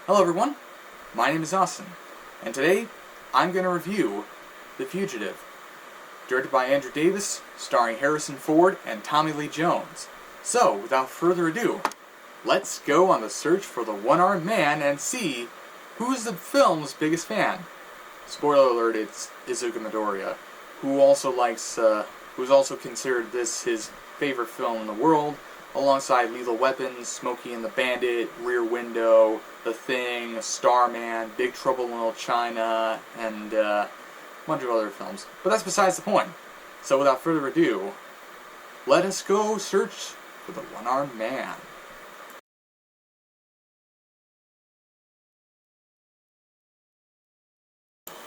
Hello everyone, my name is Austin, and today I'm going to review The Fugitive, directed by Andrew Davis, starring Harrison Ford and Tommy Lee Jones. So, without further ado, let's go on the search for the one-armed man and see who's the film's biggest fan. Spoiler alert, it's Izuku Midoriya, who's also considered this his favorite film in the world, alongside Lethal Weapon, Smokey and the Bandit, Rear Window, The Thing, Starman, Big Trouble in Little China, and a bunch of other films. But that's besides the point. So without further ado, let us go search for the one-armed man.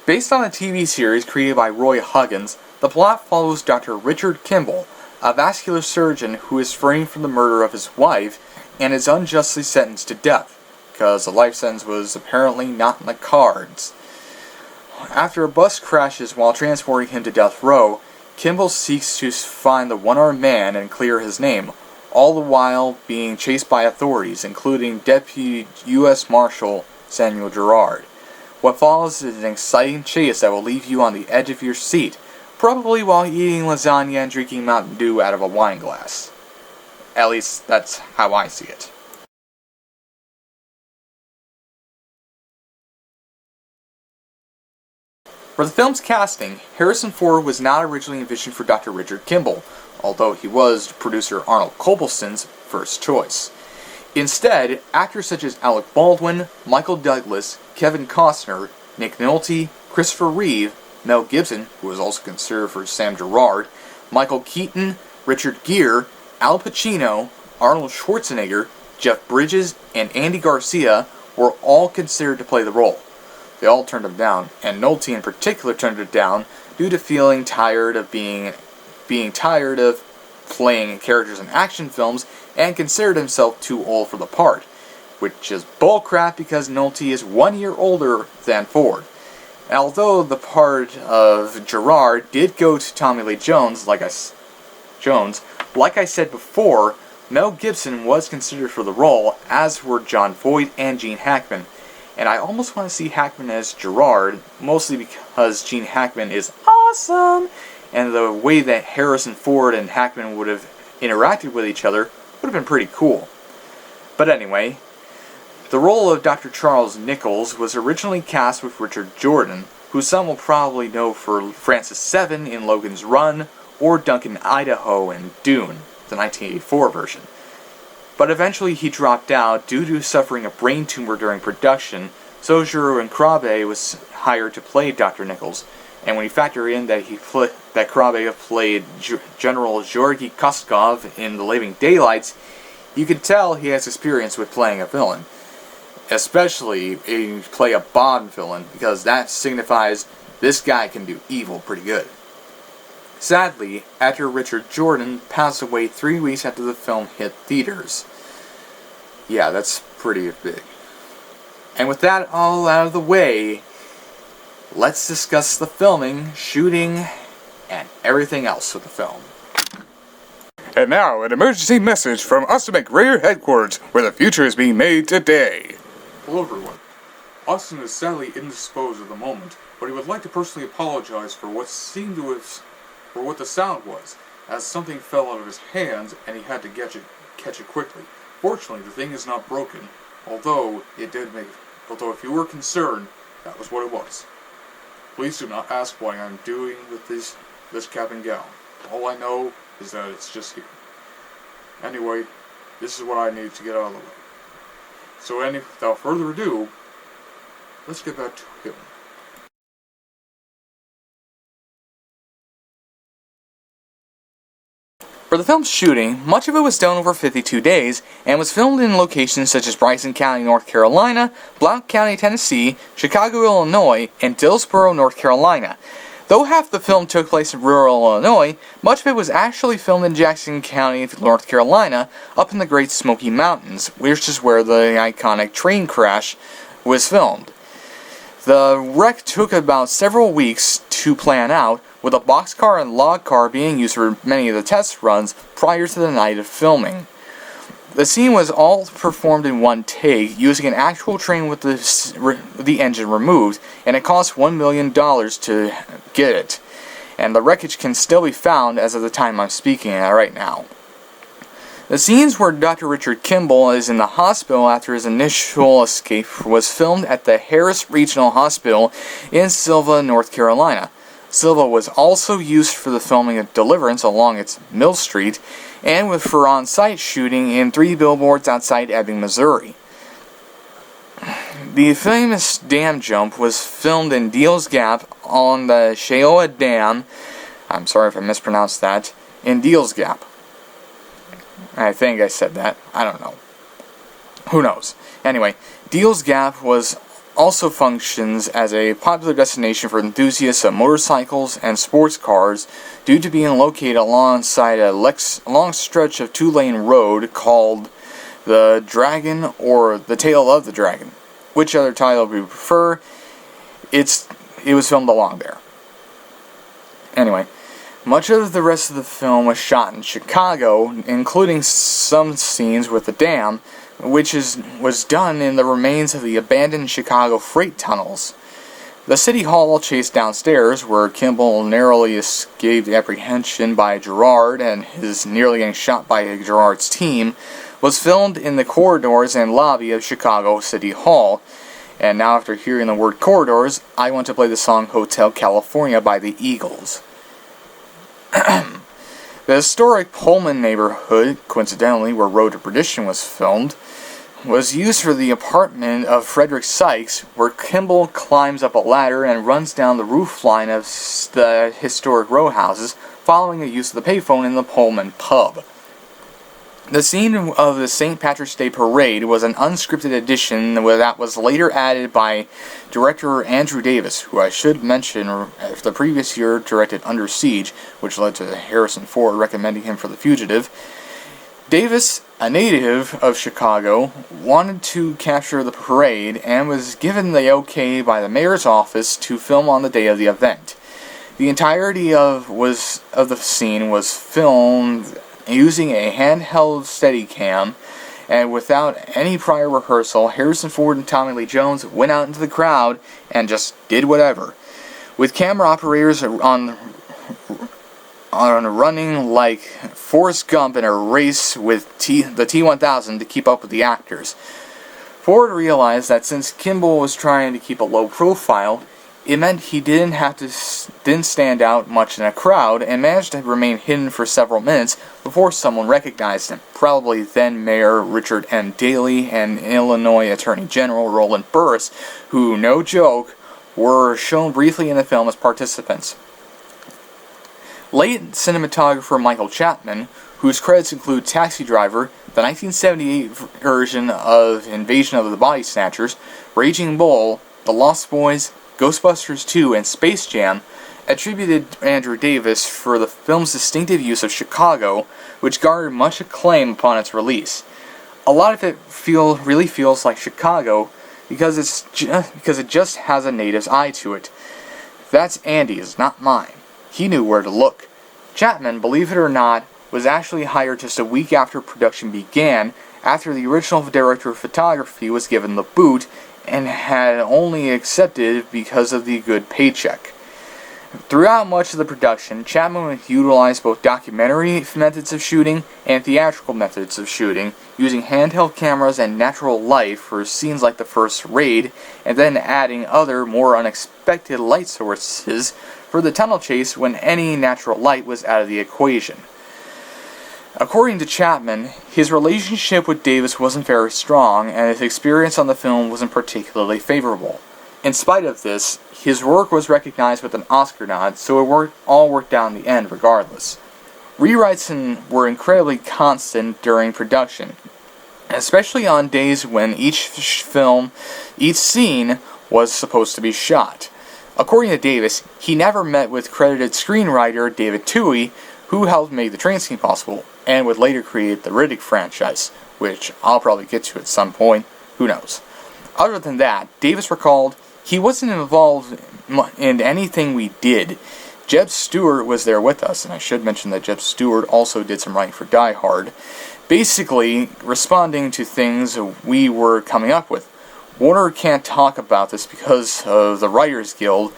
Based on a TV series created by Roy Huggins, the plot follows Dr. Richard Kimball, a vascular surgeon who is framed for the murder of his wife and is unjustly sentenced to death, because the life sentence was apparently not in the cards. After a bus crashes while transporting him to death row, Kimball seeks to find the one-armed man and clear his name, all the while being chased by authorities, including Deputy U.S. Marshal Samuel Gerard. What follows is an exciting chase that will leave you on the edge of your seat, probably while eating lasagna and drinking Mountain Dew out of a wine glass. At least, that's how I see it. For the film's casting, Harrison Ford was not originally envisioned for Dr. Richard Kimball, although he was producer Arnold Cobbleston's first choice. Instead, actors such as Alec Baldwin, Michael Douglas, Kevin Costner, Nick Nolte, Christopher Reeve, Mel Gibson, who was also considered for Sam Gerard, Michael Keaton, Richard Gere, Al Pacino, Arnold Schwarzenegger, Jeff Bridges, and Andy Garcia were all considered to play the role. They all turned him down, and Nolte in particular turned it down due to feeling tired of being tired of playing characters in action films and considered himself too old for the part, which is bullcrap because Nolte is 1 year older than Ford. Although the part of Gerard did go to Tommy Lee Jones, like I said before, Mel Gibson was considered for the role, as were Jon Voight and Gene Hackman. And I almost want to see Hackman as Gerard, mostly because Gene Hackman is awesome, and the way that Harrison Ford and Hackman would have interacted with each other would have been pretty cool. But anyway, the role of Dr. Charles Nichols was originally cast with Richard Jordan, who some will probably know for Francis Seven in Logan's Run, or Duncan Idaho in Dune, the 1984 version. But eventually he dropped out due to suffering a brain tumor during production, so Juro Krabbe was hired to play Dr. Nichols, and when you factor in that Krabbe played General Georgy Koskov in The Living Daylights, you can tell he has experience with playing a villain. Especially if you play a Bond villain, because that signifies this guy can do evil pretty good. Sadly, actor Richard Jordan passed away 3 weeks after the film hit theaters. Yeah, that's pretty big. And with that all out of the way, let's discuss the filming, shooting, and everything else with the film. And now, an emergency message from Austin Rear Headquarters, where the future is being made today. Hello everyone. Austin is sadly indisposed at the moment, but he would like to personally apologize for what the sound was, as something fell out of his hands and he had to catch it quickly. Fortunately, the thing is not broken, although if you were concerned, that was what it was. Please do not ask what I'm doing with this cap and gown. All I know is that it's just here. Anyway, this is what I need to get out of the way. So without further ado, let's get back to him. For the film's shooting, much of it was done over 52 days, and was filmed in locations such as Bryson County, North Carolina, Blount County, Tennessee, Chicago, Illinois, and Dillsboro, North Carolina. Though half the film took place in rural Illinois, much of it was actually filmed in Jackson County, North Carolina, up in the Great Smoky Mountains, which is where the iconic train crash was filmed. The wreck took about several weeks to plan out, with a boxcar and log car being used for many of the test runs prior to the night of filming. The scene was all performed in one take, using an actual train with the engine removed, and it cost $1 million to get it. And the wreckage can still be found as of the time I'm speaking at right now. The scenes where Dr. Richard Kimball is in the hospital after his initial escape was filmed at the Harris Regional Hospital in Sylva, North Carolina. Sylva was also used for the filming of Deliverance along its Mill Street, and for on-site shooting in 3 billboards outside Ebbing, Missouri. The famous dam jump was filmed in Deals Gap on the Shaoa Dam. I'm sorry if I mispronounced that. In Deals Gap. I think I said that. I don't know. Who knows? Anyway, Deals Gap also functions as a popular destination for enthusiasts of motorcycles and sports cars due to being located alongside a long stretch of 2-lane road called the Dragon or the Tail of the Dragon. Which other title we prefer, it was filmed along there. Anyway, much of the rest of the film was shot in Chicago, including some scenes with the dam, which was done in the remains of the abandoned Chicago freight tunnels. The City Hall chase downstairs, where Kimball narrowly escaped apprehension by Gerard and is nearly getting shot by Gerard's team, was filmed in the corridors and lobby of Chicago City Hall. And now, after hearing the word corridors, I want to play the song Hotel California by the Eagles. The historic Pullman neighborhood, coincidentally where Road to Perdition was filmed, was used for the apartment of Frederick Sykes, where Kimball climbs up a ladder and runs down the roof line of the historic row houses, following the use of the payphone in the Pullman pub. The scene of the St. Patrick's Day Parade was an unscripted addition that was later added by director Andrew Davis, who I should mention the previous year directed Under Siege, which led to Harrison Ford recommending him for The Fugitive. Davis, a native of Chicago, wanted to capture the parade and was given the okay by the mayor's office to film on the day of the event. The entirety of the scene was filmed using a handheld Steadicam, and without any prior rehearsal, Harrison Ford and Tommy Lee Jones went out into the crowd and just did whatever. With camera operators on running like Forrest Gump in a race with the T-1000 to keep up with the actors. Ford realized that since Kimball was trying to keep a low profile, it meant he didn't stand out much in a crowd, and managed to remain hidden for several minutes before someone recognized him, probably then Mayor Richard M. Daley and Illinois Attorney General Roland Burris, who, no joke, were shown briefly in the film as participants. Late cinematographer Michael Chapman, whose credits include Taxi Driver, the 1978 version of Invasion of the Body Snatchers, Raging Bull, The Lost Boys, Ghostbusters 2, and Space Jam, attributed Andrew Davis for the film's distinctive use of Chicago, which garnered much acclaim upon its release. A lot of it really feels like Chicago because it just has a native's eye to it. That's Andy's, not mine. He knew where to look. Chapman, believe it or not, was actually hired just a week after production began, after the original director of photography was given the boot, and had only accepted because of the good paycheck. Throughout much of the production, Chapman utilized both documentary methods of shooting and theatrical methods of shooting, using handheld cameras and natural light for scenes like the first raid, and then adding other, more unexpected light sources for the tunnel chase when any natural light was out of the equation. According to Chapman, his relationship with Davis wasn't very strong, and his experience on the film wasn't particularly favorable. In spite of this, his work was recognized with an Oscar nod, so it all worked out in the end regardless. Rewrites were incredibly constant during production, especially on days when each scene was supposed to be shot. According to Davis, he never met with credited screenwriter David Twohy, who helped make the train scene possible, and would later create the Riddick franchise, which I'll probably get to at some point, who knows. Other than that, Davis recalled, he wasn't involved in anything we did. Jeb Stewart was there with us, and I should mention that Jeb Stewart also did some writing for Die Hard. basically responding to things we were coming up with. Warner can't talk about this because of the Writers Guild,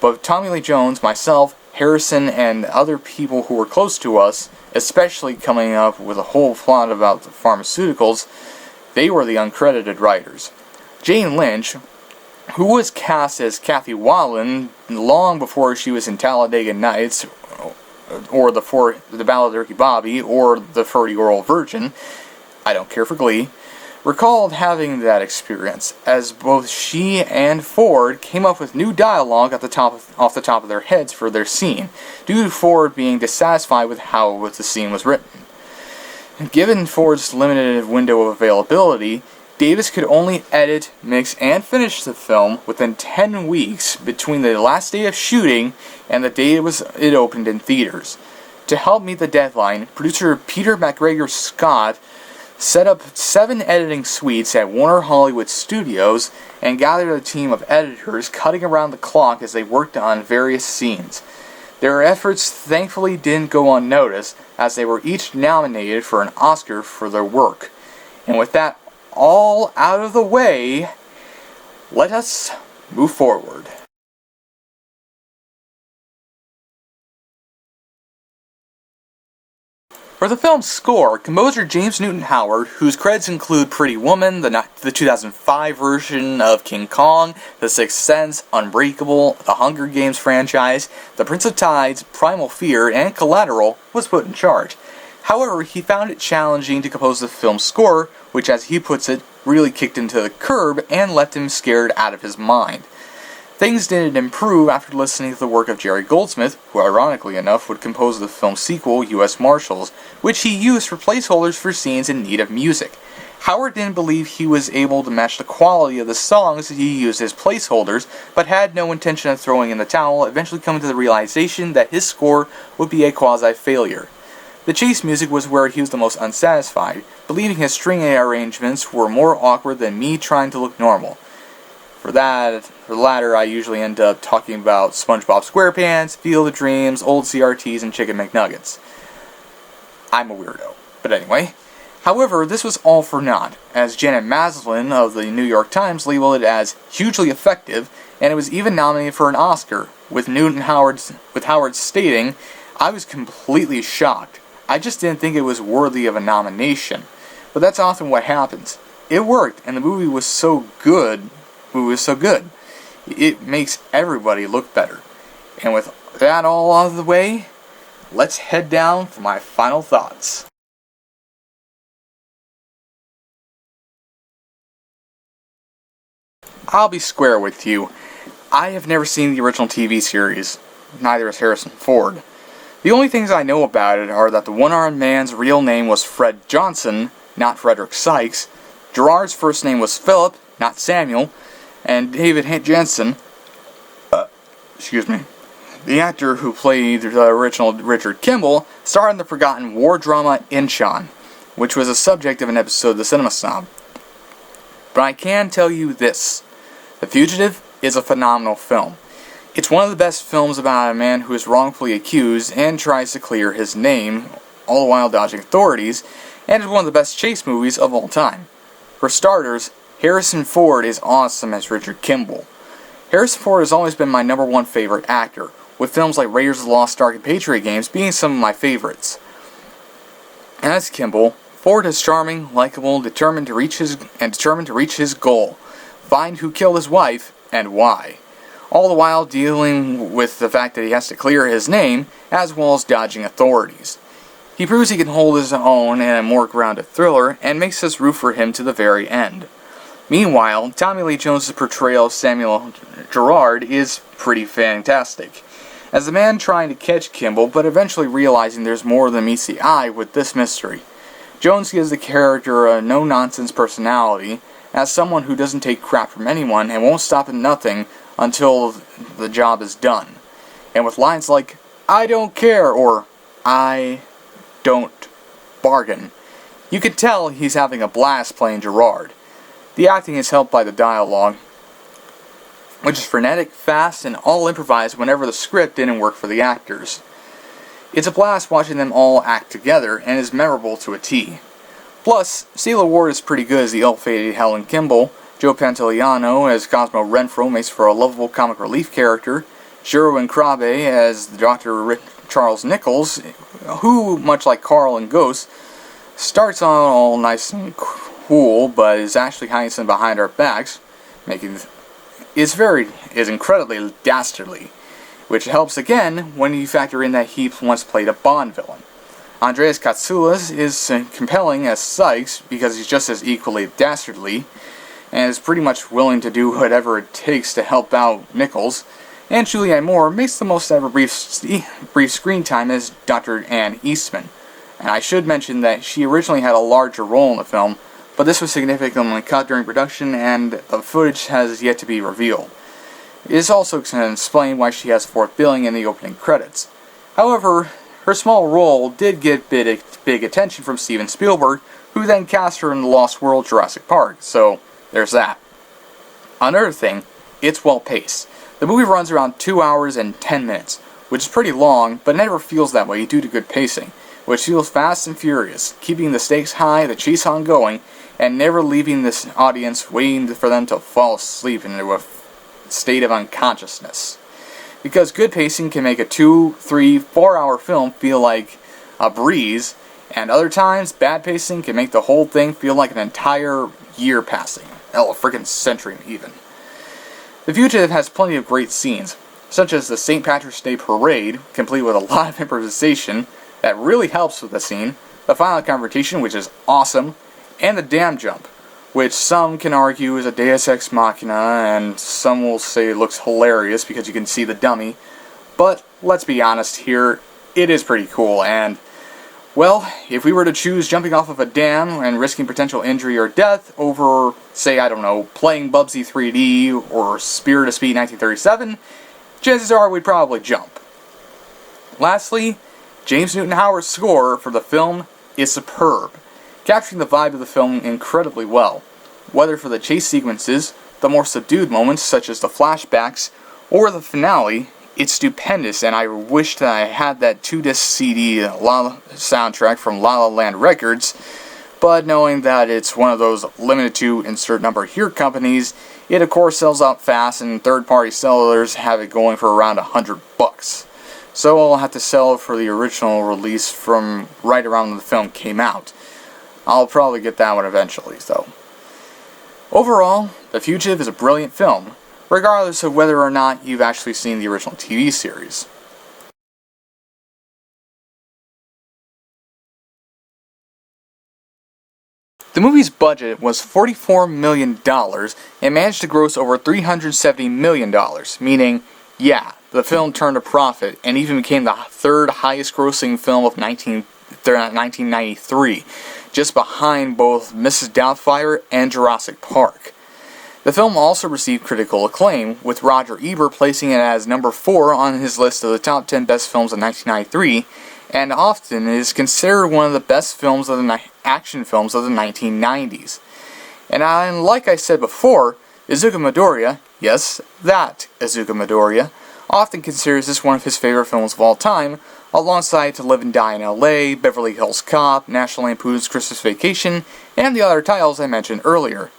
but Tommy Lee Jones, myself, Harrison, and other people who were close to us, especially coming up with a whole plot about the pharmaceuticals, they were the uncredited writers. Jane Lynch, who was cast as Kathy Wallen long before she was in Talladega Nights, or the Ballad of Ricky Bobby, or the 40-Year-Old Virgin, I don't care for Glee, recalled having that experience, as both she and Ford came up with new dialogue off the top of their heads for their scene, due to Ford being dissatisfied with how the scene was written. Given Ford's limited window of availability, Davis could only edit, mix, and finish the film within 10 weeks between the last day of shooting and the day it opened in theaters. To help meet the deadline, producer Peter McGregor Scott set up 7 editing suites at Warner Hollywood Studios and gathered a team of editors cutting around the clock as they worked on various scenes. Their efforts thankfully didn't go unnoticed, as they were each nominated for an Oscar for their work. And with that all out of the way, let us move forward. For the film's score, composer James Newton Howard, whose credits include Pretty Woman, the 2005 version of King Kong, The Sixth Sense, Unbreakable, the Hunger Games franchise, The Prince of Tides, Primal Fear, and Collateral, was put in charge. However, he found it challenging to compose the film's score, which, as he puts it, really kicked him to the curb and left him scared out of his mind. Things didn't improve after listening to the work of Jerry Goldsmith, who ironically enough would compose the film's sequel, U.S. Marshals, which he used for placeholders for scenes in need of music. Howard didn't believe he was able to match the quality of the songs that he used as placeholders, but had no intention of throwing in the towel, eventually coming to the realization that his score would be a quasi-failure. The chase music was where he was the most unsatisfied, believing his string arrangements were more awkward than me trying to look normal. For the latter, I usually end up talking about SpongeBob SquarePants, Field of Dreams, old CRTs, and Chicken McNuggets. I'm a weirdo. But anyway. However, this was all for naught, as Janet Maslin of the New York Times labeled it as hugely effective, and it was even nominated for an Oscar, with Howard stating, "I was completely shocked. I just didn't think it was worthy of a nomination." But that's often what happens. It worked, and the movie was so good. It makes everybody look better. And with that all out of the way, let's head down for my final thoughts. I'll be square with you. I have never seen the original TV series. Neither has Harrison Ford. The only things I know about it are that the one-armed man's real name was Fred Johnson, not Frederick Sykes. Gerard's first name was Philip, not Samuel. And David Jensen, the actor who played the original Richard Kimball, starred in the forgotten war drama Inchon, which was a subject of an episode of The Cinema Snob. But I can tell you this: The Fugitive is a phenomenal film. It's one of the best films about a man who is wrongfully accused and tries to clear his name, all the while dodging authorities, and is one of the best chase movies of all time. For starters, Harrison Ford is awesome as Richard Kimball. Harrison Ford has always been my number one favorite actor, with films like Raiders of the Lost Ark and Patriot Games being some of my favorites. As Kimball, Ford is charming, likable, determined to reach his goal, find who killed his wife and why, all the while dealing with the fact that he has to clear his name, as well as dodging authorities. He proves he can hold his own in a more grounded thriller, and makes us root for him to the very end. Meanwhile, Tommy Lee Jones' portrayal of Samuel Gerard is pretty fantastic, as the man trying to catch Kimball, but eventually realizing there's more than meets the eye with this mystery. Jones gives the character a no-nonsense personality, as someone who doesn't take crap from anyone and won't stop at nothing until the job is done. And with lines like, "I don't care," or "I don't bargain," you can tell he's having a blast playing Gerard. The acting is helped by the dialogue, which is frenetic, fast, and all improvised whenever the script didn't work for the actors. It's a blast watching them all act together, and is memorable to a T. Plus, Stella Ward is pretty good as the ill-fated Helen Kimball. Joe Pantoliano as Cosmo Renfro makes for a lovable comic relief character. Jiro Krabe as Dr. Charles Nichols, who, much like Carl in Ghost, starts on all nice and cool, but is actually hiding something behind our backs, is incredibly dastardly, which helps again when you factor in that he once played a Bond villain. Andreas Katsoulas is compelling as Sykes because he's just as equally dastardly, and is pretty much willing to do whatever it takes to help out Nichols. And Julianne Moore makes the most ever brief screen time as Dr. Anne Eastman. And I should mention that she originally had a larger role in the film, but this was significantly cut during production and the footage has yet to be revealed. It is also explained why she has fourth billing in the opening credits. However, her small role did get big attention from Steven Spielberg, who then cast her in The Lost World Jurassic Park, so there's that. Another thing, it's well paced. The movie runs around 2 hours and 10 minutes, which is pretty long, but never feels that way due to good pacing, which feels fast and furious, keeping the stakes high, the chase ongoing, and never leaving this audience waiting for them to fall asleep into a state of unconsciousness. Because good pacing can make a 2, 3, 4 hour film feel like a breeze, and other times bad pacing can make the whole thing feel like an entire year passing. Hell, a freaking century even. The Fugitive has plenty of great scenes, such as the St. Patrick's Day Parade, complete with a lot of improvisation that really helps with the scene, the final confrontation, which is awesome, and the dam jump, which some can argue is a Deus Ex Machina, and some will say it looks hilarious because you can see the dummy, but let's be honest here, it is pretty cool, and well, if we were to choose jumping off of a dam and risking potential injury or death over, say, I don't know, playing Bubsy 3D or Spirit of Speed 1937, chances are we'd probably jump. Lastly, James Newton Howard's score for the film is superb, capturing the vibe of the film incredibly well, whether for the chase sequences, the more subdued moments such as the flashbacks, or the finale. It's stupendous, and I wish that I had that 2-disc CD soundtrack from La La Land Records, but knowing that it's one of those limited to insert number here companies, it of course sells out fast, and third-party sellers have it going for around $100. So I'll have to sell it for the original release from right around when the film came out. I'll probably get that one eventually, though. Overall, The Fugitive is a brilliant film, regardless of whether or not you've actually seen the original TV series. The movie's budget was $44 million and managed to gross over $370 million, meaning, yeah, the film turned a profit and even became the third highest grossing film of 1993, just behind both Mrs. Doubtfire and Jurassic Park. The film also received critical acclaim, with Roger Ebert placing it as number 4 on his list of the top 10 best films of 1993, and often is considered one of the best films of the action films of the 1990s. And like I said before, Izuku Midoriya, yes, that Izuku Midoriya, often considers this one of his favorite films of all time, alongside To Live and Die in LA, Beverly Hills Cop, National Lampoon's Christmas Vacation, and the other titles I mentioned earlier.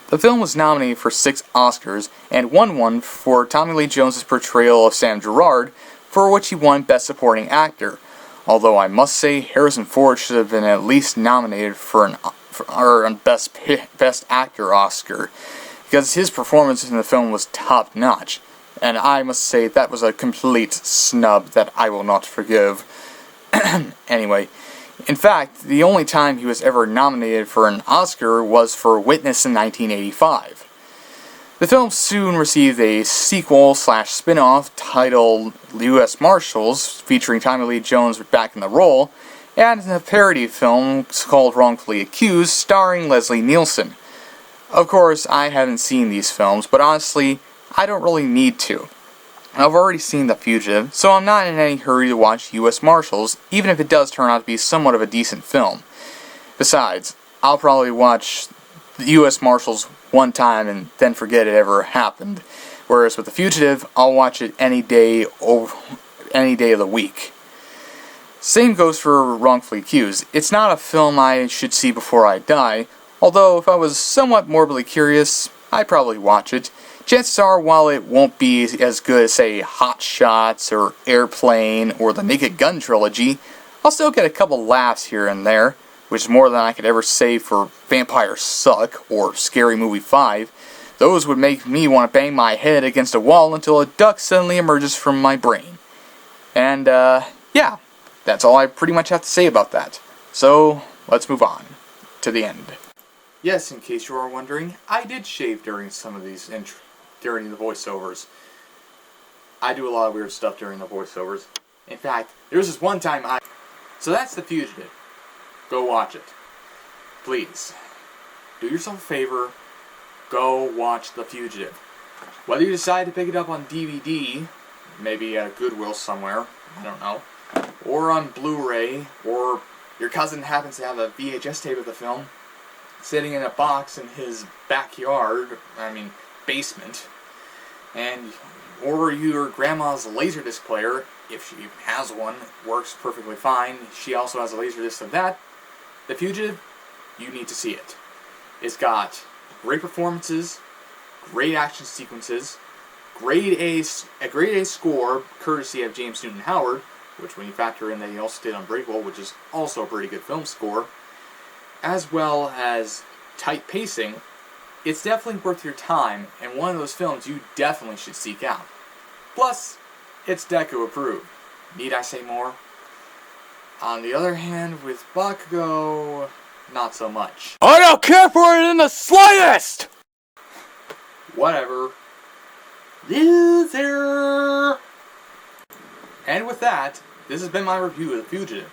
The film was nominated for 6 Oscars, and won one for Tommy Lee Jones' portrayal of Sam Gerard, for which he won Best Supporting Actor, although I must say Harrison Ford should have been at least nominated for a Best Actor Oscar, because his performance in the film was top-notch, and I must say that was a complete snub that I will not forgive. Anyway, in fact, the only time he was ever nominated for an Oscar was for Witness in 1985. The film soon received a sequel/spin-off titled U.S. Marshals, featuring Tommy Lee Jones back in the role, and a parody film called Wrongfully Accused, starring Leslie Nielsen. Of course, I haven't seen these films, but honestly, I don't really need to. I've already seen The Fugitive, so I'm not in any hurry to watch U.S. Marshals, even if it does turn out to be somewhat of a decent film. Besides, I'll probably watch the U.S. Marshals one time and then forget it ever happened, whereas with The Fugitive, I'll watch it any day of the week. Same goes for Wrongfully Accused. It's not a film I should see before I die, although if I was somewhat morbidly curious, I'd probably watch it. Chances are, while it won't be as good as, say, Hot Shots or Airplane or the Naked Gun trilogy, I'll still get a couple laughs here and there, which is more than I could ever say for Vampires Suck or Scary Movie 5. Those would make me want to bang my head against a wall until a duck suddenly emerges from my brain. And, yeah, that's all I pretty much have to say about that. So, let's move on to the end. Yes, in case you are wondering, I did shave during some of these during the voiceovers. I do a lot of weird stuff during the voiceovers. In fact, there was this one time So that's The Fugitive. Go watch it. Please. Do yourself a favor. Go watch The Fugitive. Whether you decide to pick it up on DVD, maybe at Goodwill somewhere, I don't know, or on Blu-ray, or your cousin happens to have a VHS tape of the film sitting in a box in his backyard, basement, or your grandma's Laserdisc player, if she has one, works perfectly fine. She also has a Laserdisc of that. The Fugitive, you need to see it. It's got great performances, great action sequences, a grade A score, courtesy of James Newton Howard, which when you factor in that he also did Unbreakable, which is also a pretty good film score, as well as tight pacing. It's definitely worth your time, and one of those films you definitely should seek out. Plus, it's Deku approved. Need I say more? On the other hand, with Bakugo, not so much. I don't care for it in the slightest! Whatever. Loser! And with that, this has been my review of The Fugitive.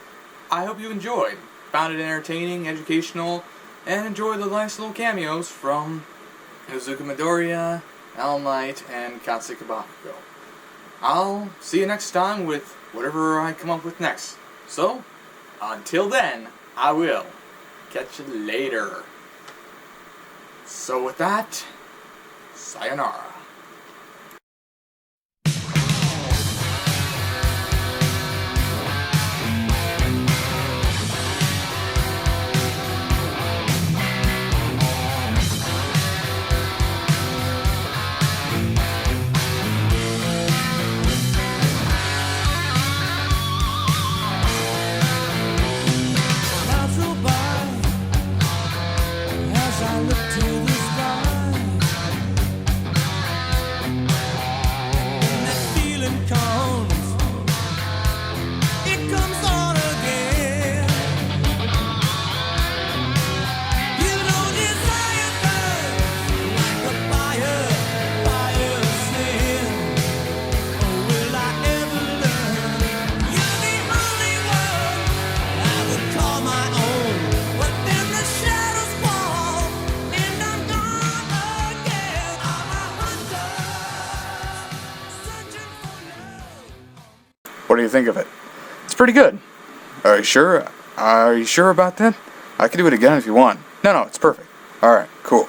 I hope you enjoyed, found it entertaining, educational, and enjoyed the nice little cameos from Izuku Midoriya, All Might, and Katsuki Bakugo. I'll see you next time with whatever I come up with next. So, until then, I will catch you later. So with that, sayonara. What do you think of it? It's pretty good. Are you sure? Are you sure about that? I can do it again if you want. No, it's perfect. Alright, cool.